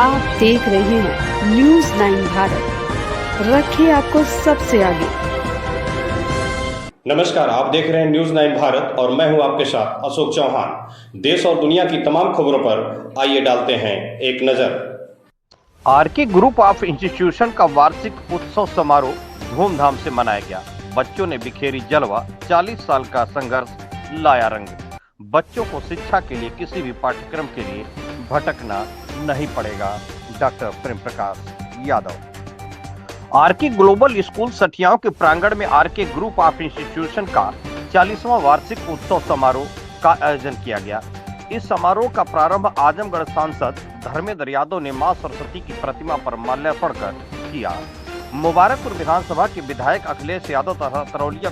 आप देख रहे हैं न्यूज़ 9 भारत। रखिए आपको सबसे आगे। नमस्कार, आप देख रहे हैं न्यूज़ 9 भारत और मैं हूं आपके साथ अशोक चौहान। देश और दुनिया की तमाम खबरों पर आइए डालते हैं एक नजर। आरके ग्रुप ऑफ इंस्टीट्यूशन का वार्षिक उत्सव समारोह धूमधाम से मनाया गया। बच्चों ने बिखेरी जलवा, 40 साल का संघर्ष लाया रंग। बच्चों को शिक्षा के लिए किसी भी पाठ्यक्रम के लिए भटकना नहीं पड़ेगा। Doctor Prem Prakash Yadav. R K global school सठियाओं के प्रांगण में आरके ग्रुप ऑफ इंस्टीट्यूशन का 40वां वार्षिक उत्सव समारोह का आयोजन किया गया। इस समारोह का प्रारंभ आजमगढ़ सांसद धर्मेंद्र यादव ने मां सरस्वती की प्रतिमा पर माल्यार्पण कर किया। मुबारकपुर विधानसभा के विधायक अखिलेश यादव तथा तरौलिया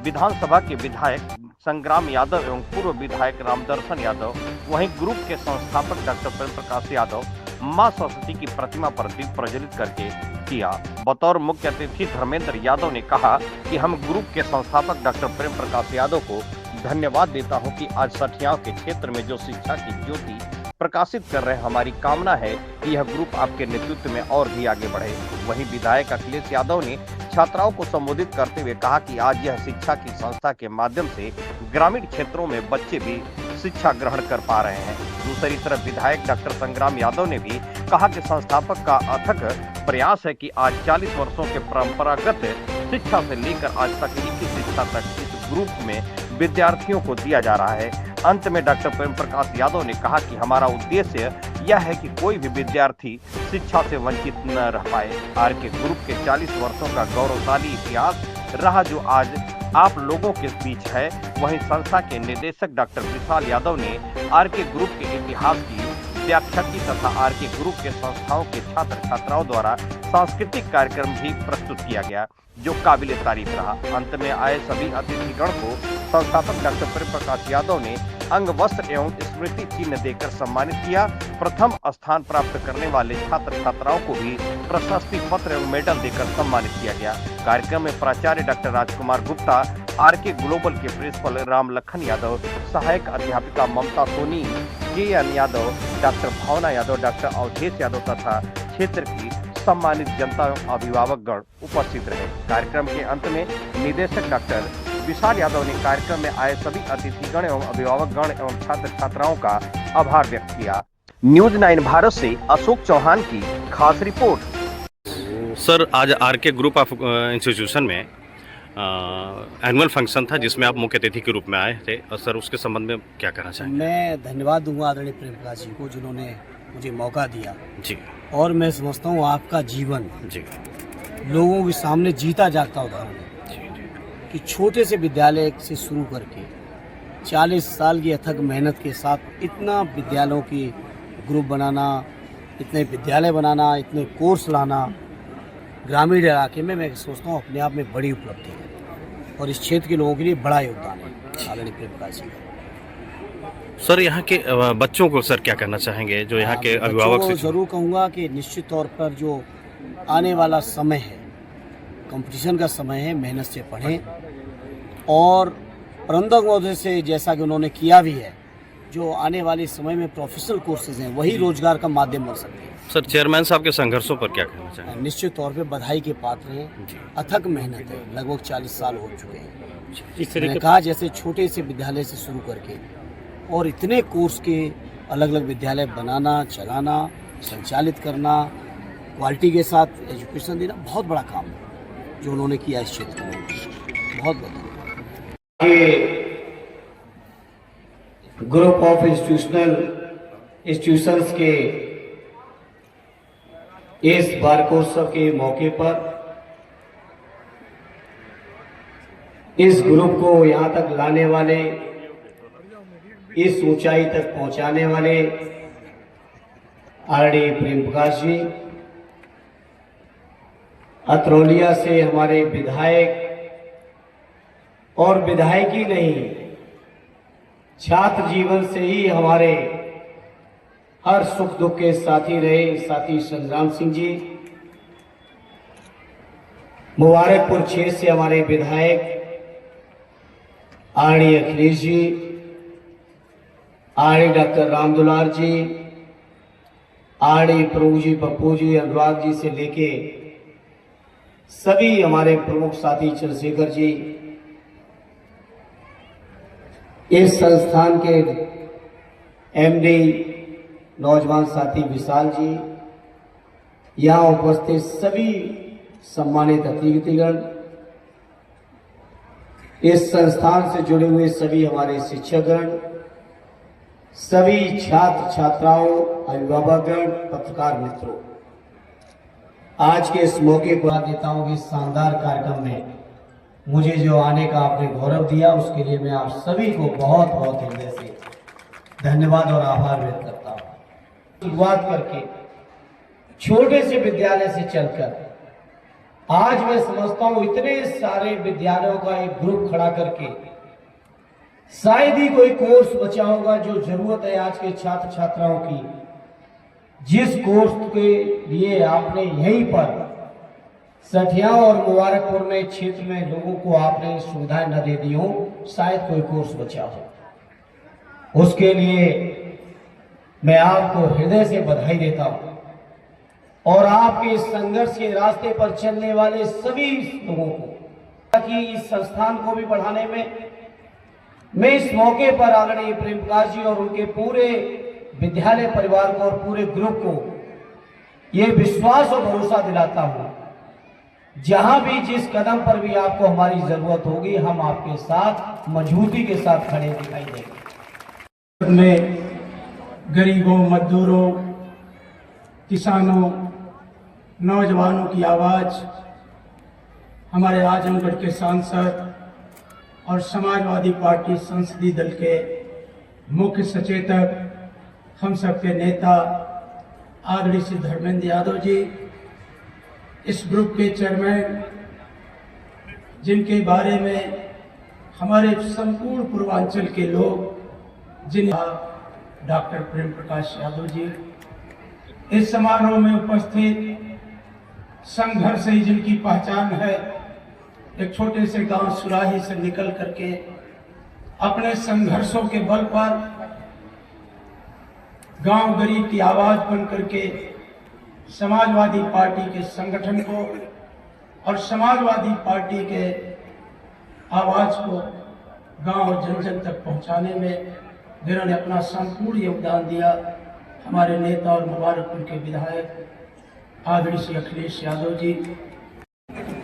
विधानसभा के विधायक संग्राम यादव एवं पूर्व विधायक रामदर्शन यादव, वहीं ग्रुप के संस्थापक डॉक्टर प्रेम प्रकाश यादव मां सरस्वती की प्रतिमा पर दीप प्रज्वलित करके किया। बतौर मुख्य अतिथि धर्मेंद्र यादव ने कहा कि हम ग्रुप के संस्थापक डॉक्टर प्रेम प्रकाश यादव को धन्यवाद देता हूं कि आज सठियाओं के क्षेत्र में जो शिक्षा की ज्योति प्रकाशित कर रहे हैं। हमारी कामना है कि यह ग्रुप आपके नेतृत्व में और भी आगे बढ़े। वहीं विधायक अखिलेश यादव ने छात्राओं को संबोधित करते हुए कहा कि आज यह शिक्षा की संस्था के माध्यम से ग्रामीण क्षेत्रों में बच्चे भी शिक्षा ग्रहण कर पा रहे हैं। दूसरी तरफ विधायक डॉक्टर संग्राम यादव ने भी कहा कि संस्थापक का अथक प्रयास है कि आज 40 वर्षों के परंपरागत शिक्षा से लेकर आज तकनीकी शिक्षा तक इस ग्रुप में विद्यार्थियों को दिया जा रहा है। अंत में डॉक्टर प्रेम प्रकाश यादव ने कहा कि हमारा उद्देश्य यह है कि कोई भी विद्यार्थी शिक्षा से वंचित न रह पाए। आरके ग्रुप के 40 वर्षों का गौरवशाली इतिहास रहा जो आज आप लोगों के बीच है। वहीं संस्था के निदेशक डॉक्टर विशाल यादव ने आरके ग्रुप के इतिहास की व्याख्या की तथा आरके ग्रुप के संस्थाओं के छात्र छात्राओं द्वारा सांस्कृतिक कार्यक्रम भी प्रस्तुत किया गया जो काबिल तारीफ रहा। अंत में आए सभी अतिथिगण को संस्थापक डॉक्टर प्रेम प्रकाश यादव ने अंग वस्त्र एवं स्मृति चिन्ह देकर सम्मानित किया। प्रथम स्थान प्राप्त करने वाले छात्र छात्राओं को भी प्रशस्ति पत्र एवं मेडल देकर सम्मानित किया गया। कार्यक्रम में प्राचार्य doctor Rajkumar Gupta, R K global के प्रिंसिपल राम लखन यादव, सहायक अध्यापिका ममता सोनी, के.एन. यादव, डॉक्टर भावना यादव, डॉक्टर अवधेश यादव तथा क्षेत्र की सम्मानित जनता एवं अभिभावकगण उपस्थित रहे। कार्यक्रम के अंत में निदेशक डॉक्टर विशाल यादव ने कार्यक्रम में आए सभी अतिथिगण एवं अभिभावकगण एवं छात्र छात्राओं का आभार व्यक्त किया। न्यूज़ 9 भारत से अशोक चौहान की खास रिपोर्ट। सर, आज आरके ग्रुप ऑफ इंस्टीट्यूशन में एनुअल फंक्शन था जिसमें आप मुख्य अतिथि के रूप में आए थे और सर उसके संबंध में क्या कहना चाहेंगे? मैं धन्यवाद दूंगा आदरणीय प्रेम प्रकाश जी को जिन्होंने मुझे मौका दिया जी। और मैं समझता हूँ आपका जीवन जी लोगों के सामने जीता जागता उदाहरण है कि छोटे से विद्यालय से शुरू करके 40 साल की अथक मेहनत के साथ इतना विद्यालयों की ग्रुप बनाना, इतने विद्यालय बनाना, इतने कोर्स लाना ग्रामीण इलाके में, मैं सोचता हूँ अपने आप में बड़ी उपलब्धि है और इस क्षेत्र के लोगों के लिए बड़ा योगदान है आदरणीय प्रेम प्रकाश जी का। सर, यहाँ के बच्चों को सर क्या कहना चाहेंगे जो यहाँ के अभिभावक? जरूर कहूँगा कि निश्चित तौर पर जो आने वाला समय है, कंपटीशन का समय है, मेहनत से पढ़ें और प्रबंधक महोदय से जैसा कि उन्होंने किया भी है, जो आने वाले समय में प्रोफेशनल कोर्सेज हैं वही रोजगार का माध्यम बन सकते हैं। सर, चेयरमैन साहब के संघर्षों पर क्या कहना चाहेंगे? निश्चित तौर पे बधाई के पात्र हैं। अथक मेहनत है, लगभग 40 साल हो चुके हैं। मैंने कहा जैसे छोटे से विद्यालय से शुरू करके और इतने कोर्स के अलग अलग विद्यालय बनाना, चलाना, संचालित करना, क्वालिटी के साथ एजुकेशन देना बहुत बड़ा काम है जो उन्होंने किया इस क्षेत्र में। बहुत बहुत ग्रुप ऑफ इंस्टीट्यूशंस के इस वार्षिकोत्सव के मौके पर इस ग्रुप को यहाँ तक लाने वाले, इस ऊंचाई तक पहुँचाने वाले आदरणीय प्रेम प्रकाश जी, अतरौलिया से हमारे विधायक और विधायकी नहीं, छात्र जीवन से ही हमारे हर सुख दुख के साथी रहे साथी संग्राम सिंह जी, मुबारकपुर क्षेत्र से हमारे विधायक आदरणीय अखिलेश जी, आदरणीय डॉक्टर रामदुलार जी, आरडी प्रभु जी, पप्पू जी, अनुराग जी से लेके सभी हमारे प्रमुख साथी चंद्रशेखर जी, इस संस्थान के एमडी नौजवान साथी विशाल जी, यहाँ उपस्थित सभी सम्मानित अतिथिगण, इस संस्थान से जुड़े हुए सभी हमारे शिक्षकगण, सभी छात्र छात्राओं, अभिभावकगण, पत्रकार मित्रों, आज के इस मौके पर देता हूं कि इस शानदार कार्यक्रम में मुझे जो आने का आपने गौरव दिया, उसके लिए मैं आप सभी को बहुत बहुत हृदय से धन्यवाद और आभार व्यक्त करता हूं। शुरुआत करके छोटे से विद्यालय से चलकर आज मैं समझता हूं इतने सारे विद्यालयों का एक ग्रुप खड़ा करके शायद ही कोई कोर्स बचा होगा जो जरूरत है आज के छात्र छात्राओं की, जिस कोर्स के लिए आपने यहीं पर सठिया और मुबारकपुर में क्षेत्र में लोगों को आपने सुविधाएं न दे दी हो, शायद कोई कोर्स बचा हो। उसके लिए मैं आपको हृदय से बधाई देता हूं और आपके इस संघर्ष के रास्ते पर चलने वाले सभी लोगों को, ताकि इस संस्थान को भी बढ़ाने में मैं इस मौके पर आदरणीय प्रेम प्रकाश जी और उनके पूरे विद्यालय परिवार को और पूरे ग्रुप को ये विश्वास और भरोसा दिलाता हूं, जहां भी जिस कदम पर भी आपको हमारी जरूरत होगी, हम आपके साथ मजबूती के साथ खड़े दिखाई देंगे। में गरीबों, मजदूरों, किसानों, नौजवानों की आवाज हमारे आजमगढ़ के सांसद और समाजवादी पार्टी संसदीय दल के मुख्य सचेतक, हम सबके नेता आदरणीय श्री धर्मेंद्र यादव जी, इस ग्रुप के चेयरमैन, जिनके बारे में हमारे संपूर्ण पूर्वांचल के लोग, डॉक्टर प्रेम प्रकाश यादव जी, इस समारोह में उपस्थित संघर्ष ही जिनकी पहचान है, एक छोटे से गांव सुराही से निकल करके अपने संघर्षों के बल पर गांव गरीब की आवाज बन करके समाजवादी पार्टी के संगठन को और समाजवादी पार्टी के आवाज को गांव जन जन तक पहुंचाने में जिन्होंने अपना संपूर्ण योगदान दिया, हमारे नेता और मुबारकपुर के विधायक आदरणीय श्री अखिलेश यादव जी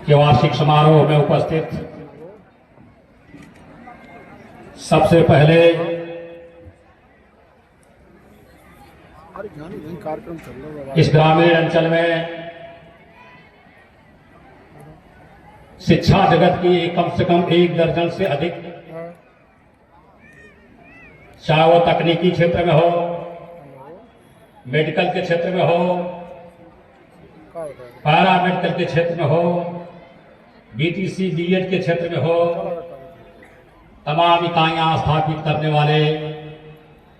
के वार्षिक समारोह में उपस्थित सबसे पहले इस ग्रामीण अंचल में शिक्षा जगत की कम से कम 1 दर्जन से अधिक, चाहे वो तकनीकी क्षेत्र में हो, मेडिकल के क्षेत्र में हो, पैरा मेडिकल के क्षेत्र में हो, बीटीसी बीएड के क्षेत्र में हो, तमाम इकाइयां स्थापित करने वाले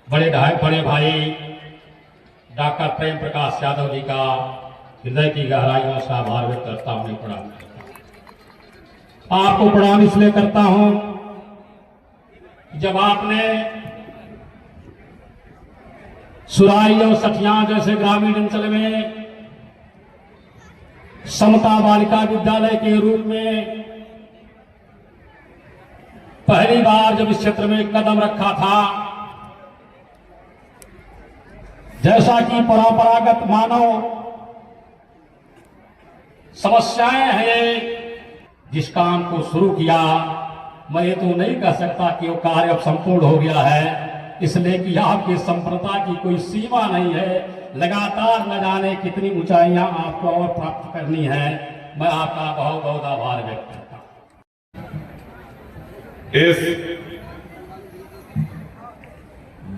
बड़े भाई डॉक्टर प्रेम प्रकाश यादव जी का हृदय की गहराइयों से आभार व्यक्त करता हूं। नहीं प्रणाम करता, आपको प्रणाम इसलिए करता हूं जब आपने सुराही और सठिया जैसे ग्रामीण अंचल में समता बालिका विद्यालय के रूप में पहली बार जब इस क्षेत्र में कदम रखा था, जैसा कि परंपरागत मानव समस्याएं हैं, जिस काम को शुरू किया, मैं ये तो नहीं कह सकता कि वो कार्य अब संपूर्ण हो गया है, इसलिए कि आपकी संप्रदा की कोई सीमा नहीं है, लगातार न जाने कितनी ऊंचाइयां आपको और प्राप्त करनी है। मैं आपका बहुत बहुत आभार व्यक्त करता हूं। इस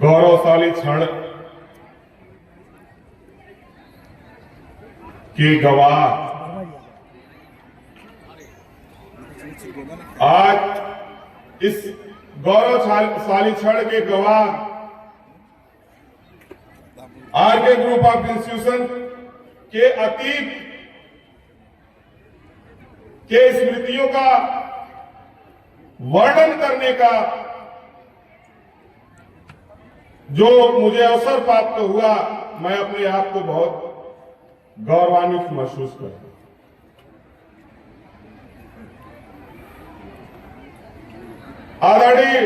गौरवशाली क्षण के गवाह आज इस गौरवशाली क्षण के गवाह आरके ग्रुप ऑफ इंस्टीट्यूशन के अतीत के स्मृतियों का वर्णन करने का जो मुझे अवसर प्राप्त हुआ, मैं अपने आप को बहुत गौरवान्वित महसूस करता हूं। आदरणीय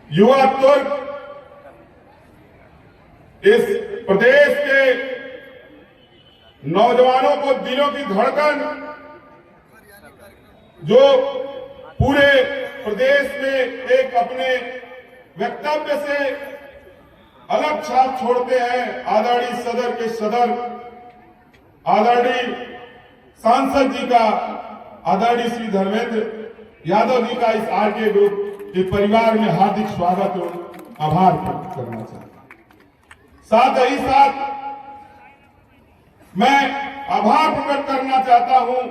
युवा तुर्क इस प्रदेश के नौजवानों को दिलों की धड़कन, जो पूरे प्रदेश में एक अपने वक्तव्य से अलग छाप छोड़ते हैं, आदरणीय सदर के सदर, आदरणीय सांसद जी का, आदरणीय श्री धर्मेंद्र यादव जी का इस आरके ग्रुप के परिवार में हार्दिक स्वागत और आभार व्यक्त करना चाहता हूं। साथ ही साथ मैं आभार प्रकट करना चाहता हूं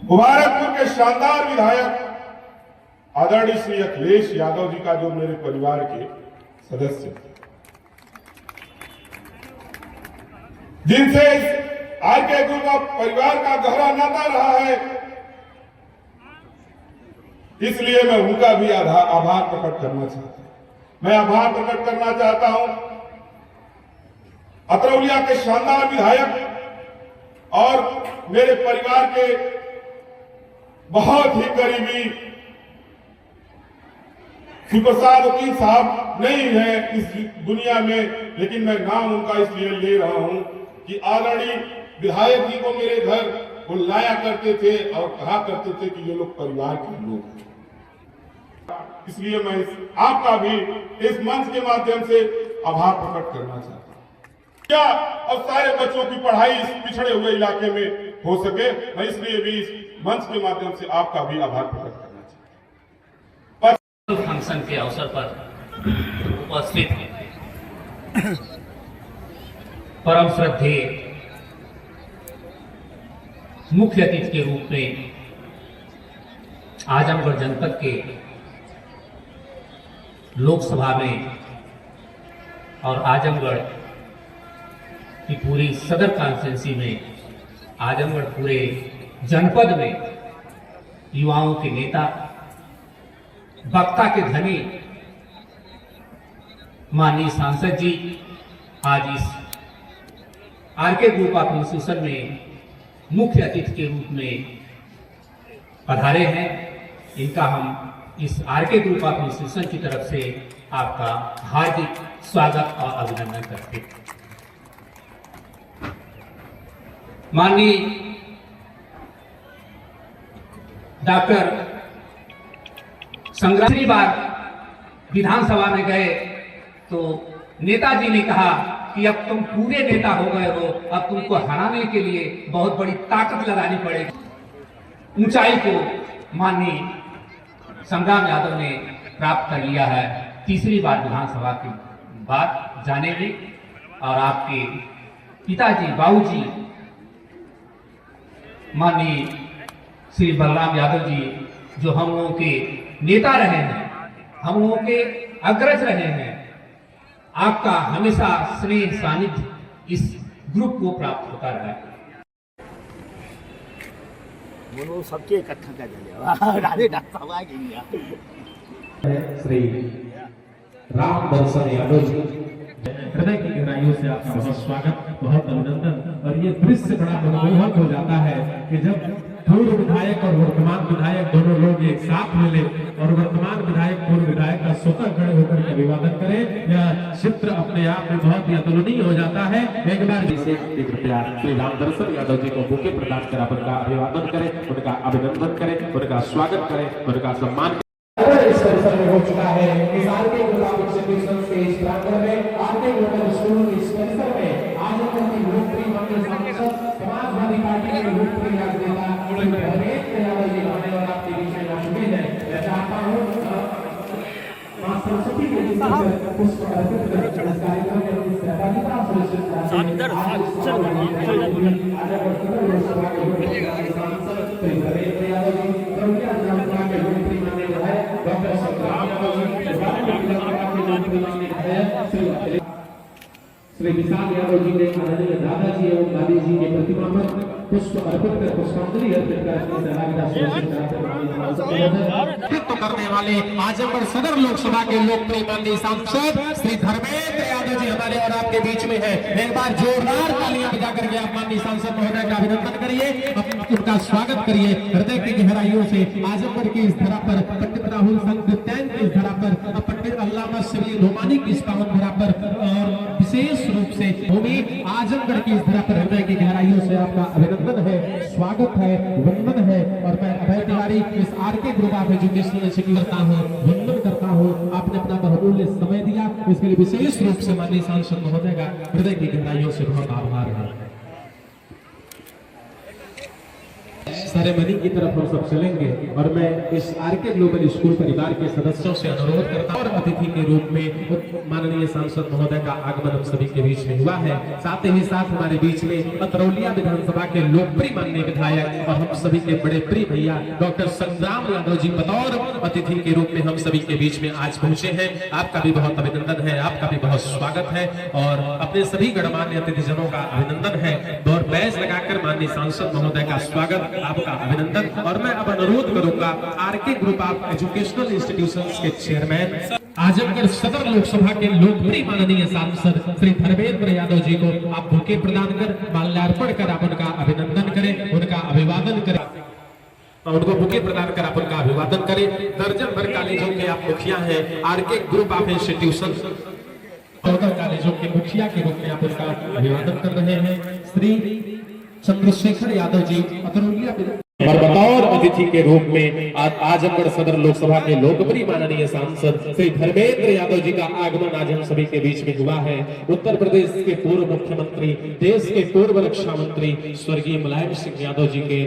मुबारकपुर के शानदार विधायक आदरणीय श्री अखिलेश यादव जी का, जो मेरे परिवार के सदस्य हैं, जिनसे इस आरके ग्रुप ऑफ परिवार का गहरा नाता रहा है, इसलिए मैं उनका भी आभार प्रकट करना चाहता हूं। मैं आभार प्रकट करना चाहता हूं अतरौलिया के शानदार विधायक और मेरे परिवार के बहुत ही करीबी शिवप्रसाद वकील साहब नहीं है इस दुनिया में, लेकिन मैं नाम उनका इसलिए ले रहा हूं कि आदरणीय विधायक जी को मेरे घर वो लाया करते थे और कहा करते थे कि ये लोग परिवार के लोग हैं। इसलिए मैं आपका भी इस मंच के माध्यम से आभार प्रकट करना चाहता हूं। क्या अब सारे बच्चों की पढ़ाई इस पिछड़े हुए इलाके में हो सके, मैं इसलिए भी इस मंच के माध्यम से आपका भी आभार प्रकट करना चाहता हूं। फंक्शन के अवसर पर उपस्थित परम श्रद्धेय मुख्य अतिथि के रूप में आजमगढ़ जनपद के लोकसभा में और आजमगढ़ की पूरी सदर कॉन्स्टिट्यूंसी में, आजमगढ़ पूरे जनपद में युवाओं के नेता, वक्ता के धनी माननीय सांसद जी आज इस आरके ग्रुप ऑफ इंस्टीट्यूशन में मुख्य अतिथि के रूप में पधारे हैं। इनका हम इस आरके ग्रुप ऑफ इंस्टीट्यूशन की तरफ से आपका हार्दिक स्वागत और अभिनंदन करते हैं। माननीय डॉक्टर संग्राम बार विधानसभा में गए तो नेताजी ने कहा कि अब तुम पूरे नेता हो गए हो, अब तुमको हराने के लिए बहुत बड़ी ताकत लगानी पड़ेगी। ऊंचाई को माननीय संग्राम यादव ने प्राप्त कर लिया है, तीसरी बार विधानसभा की बात जानेंगे। और आपके पिताजी बाबूजी माननीय श्री बलराम यादव जी, जो हम लोगों के नेता रहे हैं, हम लोगों के अग्रज रहे हैं, आपका हमेशा स्नेह सानिध्य इस ग्रुप को प्राप्त होता रहा है। सबके इकट्ठा कर दिया श्री राम दर्शन यादव जी, हृदय की गहराइयों से आपका बहुत स्वागत, बहुत अभिनंदन। और ये दृश्य बड़ा मनमोहक हो जाता है कि जब पूर्व विधायक और वर्तमान विधायक दोनों लोग एक साथ मिले और वर्तमान विधायक पूर्व विधायक का स्वतः खड़े होकर के अभिवादन करें, यह चित्र अपने आप में बहुत ही अतुलनीय हो जाता है। एक बार कृपया श्री राम दर्शन यादव जी को बुके प्रदान कर उनका अभिवादन करें, उनका अभिनंदन करें, उनका स्वागत करें, उनका सम्मान इस परिसर में हो चुका है। इस आरके ग्रुप इंस्टीट्यूशन के इस प्रांगण में, आरके ग्लोबल स्कूल के इस परिसर में आजमगढ़ की लोकप्रिय मंत्री सांसद, समाजवादी पार्टी के लोकप्रिय राजनेता धर्मेंद्र यादव जी आने और आपके बीच में आ चुके हैं। मैं चाहता हूँ मां सरस्वती के जिस पुष्प अर्पित कर इस कार्यक्रम में अपनी सहभागिता सुनिश्चित कराते हैं। धर्मेंद्र यादव जी करुणा जनता के लोकप्रिय माने है, डॉक्टर संग्राम यादव जी श्री विशाल यादव जी ने आदरणीय दादाजी एवं दादी जी के प्रतिमा पर पुष्प अर्पित कर पुष्पांजलि अर्पित कर अपनी सहभागिता नेतृत्व करने वाले आजमगढ़ सदर लोकसभा के लोकप्रिय माननीय सांसद श्री धर्मेंद्र यादव जी हमारे और आपके बीच में है। एक बार जोरदार तालियां बजा करके आप माननीय सांसद महोदय का अभिनंदन करिए, उनका स्वागत करिए हृदय की गहराइयों से। आजमगढ़ की इस धरा पर पंडित राहुल संकृत्यायन की इस धरा पर पंडित अल्लामा शबीर रोमानी की इस पावन धरा पर और विशेष रूप से भूमि आजमगढ़ की इस धरा पर हृदय की गहराइयों से आपका अभिनंदन है, स्वागत है, वंदन है। और मैं अभय तिवारी इस आरके ग्रुप ऑफ एजुकेशन से करता हूँ, वंदन करता हूँ। आपने अपना बहुमूल्य समय दिया, इसके लिए विशेष रूप से माननीय सांसद महोदय का हृदय की गहराइयों से बहुत आभार है। सेरेमनी की तरफ हम सब चलेंगे और मैं इस आरके ग्लोबल स्कूल परिवार के सदस्यों से अनुरोध करता हूं और अतिथि के रूप में माननीय सांसद महोदय का आगमन हम सभी के बीच में हुआ है। साथ ही साथ हमारे बीच में अतरौलिया विधानसभा के लोकप्रिय माननीय विधायक और हम सभी के बड़े प्रिय भैया डॉक्टर संग्राम यादव जी बतौर अतिथि के रूप में हम सभी के बीच में आज पहुंचे हैं। आपका भी बहुत अभिनंदन है, आपका भी बहुत स्वागत है और अपने सभी गणमान्य अतिथिजनों का अभिनंदन है। और बैच लगाकर माननीय सांसद महोदय का स्वागत, आपका अभिनंदन। और मैं अब अनुरोध करूंगा RK group of educational institutions के चेयरमैन आजमगढ़ सदर लोकसभा के लोकप्रिय माननीय सांसद श्री धर्मेंद्र यादव जी को आप बुके प्रदान कर माल्यार्पण कर आप उनका अभिनंदन करें, उनका अभिवादन करें, उनको बुके प्रदान कर आप उनका अभिवादन करें। दर्जन भर कॉलेजों के आप मुखिया हैं, आरके ग्रुप ऑफ इंस्टीट्यूशन कॉलेजों के मुखिया के रूप में आप उनका अभिवादन कर रहे हैं। श्री चंद्रशेखर यादव जी अतरौलिया और बतौर अतिथि के रूप में आजमगढ़ सदर लोकसभा के लोकप्रिय माननीय सांसद श्री धर्मेंद्र यादव जी का आगमन आज हम सभी के बीच में हुआ है। उत्तर प्रदेश के पूर्व मुख्यमंत्री, देश के पूर्व रक्षा मंत्री स्वर्गीय मुलायम सिंह यादव जी के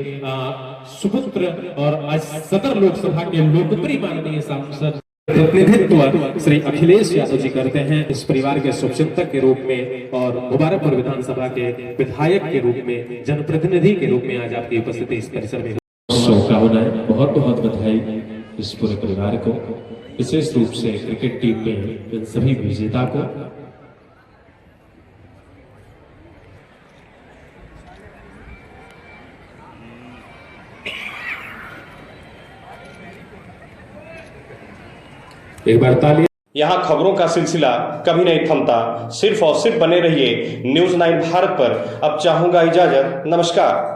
सुपुत्र और आज सदर लोकसभा के लोकप्रिय माननीय सांसद प्रतिनिधित्व श्री अखिलेश यादव जी करते हैं इस परिवार के शुभचिंतक के रूप में और मुबारकपुर विधानसभा के विधायक के रूप में, जनप्रतिनिधि के रूप में आज आपकी उपस्थिति इस परिसर में। शुभकामनाएं, बहुत बहुत बधाई इस पूरे परिवार को, विशेष रूप से क्रिकेट टीम में इन सभी विजेता को। एक बार ताली। यहाँ खबरों का सिलसिला कभी नहीं थमता, सिर्फ और सिर्फ बने रहिए न्यूज़ 9 भारत पर। अब चाहूंगा इजाजत, नमस्कार।